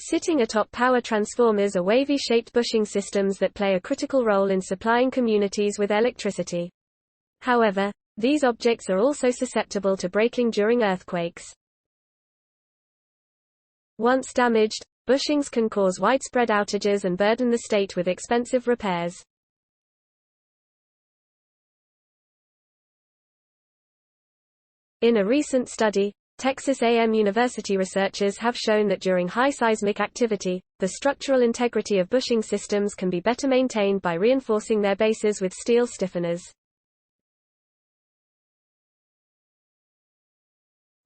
Sitting atop power transformers are wavy-shaped bushing systems that play a critical role in supplying communities with electricity. However, these objects are also susceptible to breaking during earthquakes. Once damaged, bushings can cause widespread outages and burden the state with expensive repairs. In a recent study, Texas A&M University researchers have shown that during high seismic activity, the structural integrity of bushing systems can be better maintained by reinforcing their bases with steel stiffeners.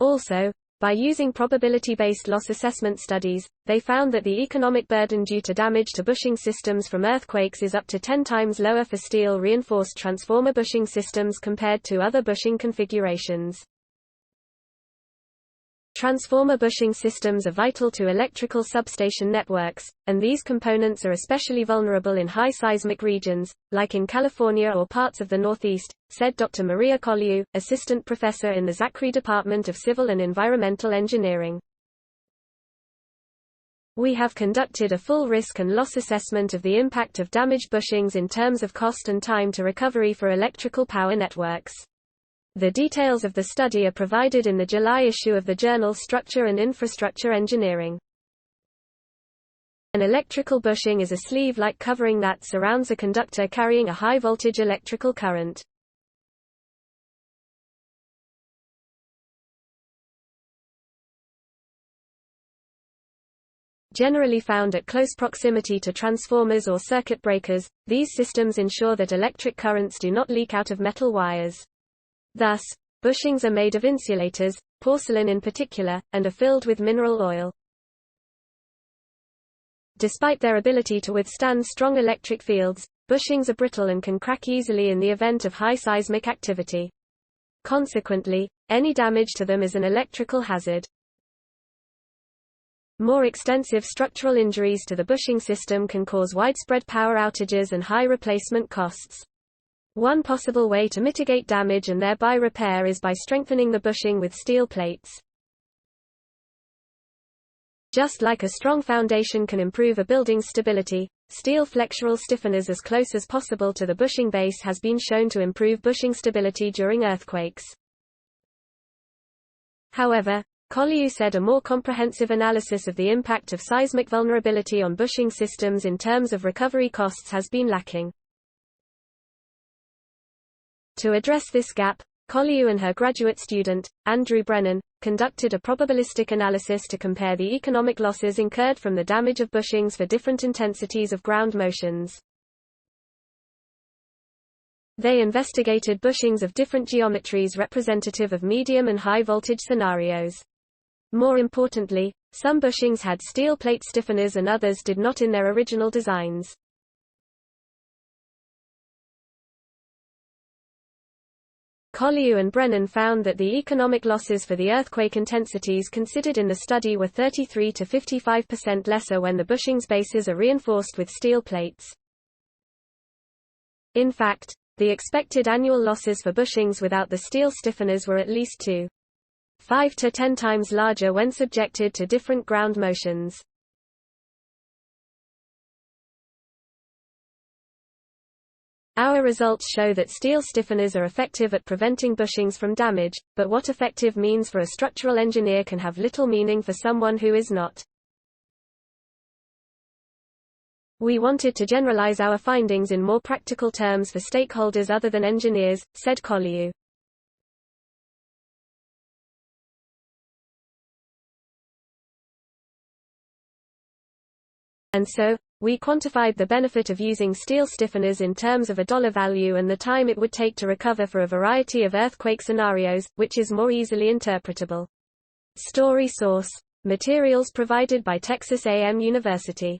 Also, by using probability-based loss assessment studies, they found that the economic burden due to damage to bushing systems from earthquakes is up to 10 times lower for steel-reinforced transformer bushing systems compared to other bushing configurations. Transformer bushing systems are vital to electrical substation networks, and these components are especially vulnerable in high seismic regions, like in California or parts of the Northeast, said Dr. Maria Colliu, assistant professor in the Zachary Department of Civil and Environmental Engineering. We have conducted a full risk and loss assessment of the impact of damaged bushings in terms of cost and time to recovery for electrical power networks. The details of the study are provided in the July issue of the journal Structure and Infrastructure Engineering. An electrical bushing is a sleeve-like covering that surrounds a conductor carrying a high-voltage electrical current. Generally found at close proximity to transformers or circuit breakers, these systems ensure that electric currents do not leak out of metal wires. Thus, bushings are made of insulators, porcelain in particular, and are filled with mineral oil. Despite their ability to withstand strong electric fields, bushings are brittle and can crack easily in the event of high seismic activity. Consequently, any damage to them is an electrical hazard. More extensive structural injuries to the bushing system can cause widespread power outages and high replacement costs. One possible way to mitigate damage and thereby repair is by strengthening the bushing with steel plates. Just like a strong foundation can improve a building's stability, steel flexural stiffeners as close as possible to the bushing base has been shown to improve bushing stability during earthquakes. However, Colliu said a more comprehensive analysis of the impact of seismic vulnerability on bushing systems in terms of recovery costs has been lacking. To address this gap, Colliu and her graduate student, Andrew Brennan, conducted a probabilistic analysis to compare the economic losses incurred from the damage of bushings for different intensities of ground motions. They investigated bushings of different geometries representative of medium and high voltage scenarios. More importantly, some bushings had steel plate stiffeners and others did not in their original designs. Colliu and Brennan found that the economic losses for the earthquake intensities considered in the study were 33 to 55% lesser when the bushings bases are reinforced with steel plates. In fact, the expected annual losses for bushings without the steel stiffeners were at least 5 to 10 times larger when subjected to different ground motions. Our results show that steel stiffeners are effective at preventing bushings from damage, but what effective means for a structural engineer can have little meaning for someone who is not. We wanted to generalize our findings in more practical terms for stakeholders other than engineers, said Colliu. And so, we quantified the benefit of using steel stiffeners in terms of a dollar value and the time it would take to recover for a variety of earthquake scenarios, which is more easily interpretable. Story source: materials provided by Texas A&M University.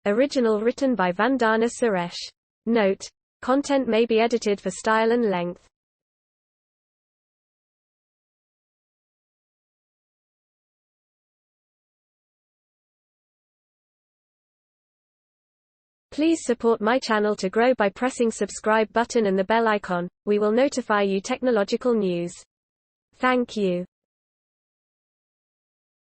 Original written by Vandana Suresh. Note: content may be edited for style and length. Please support my channel to grow by pressing subscribe button and the bell icon. We will notify you technological news. Thank you.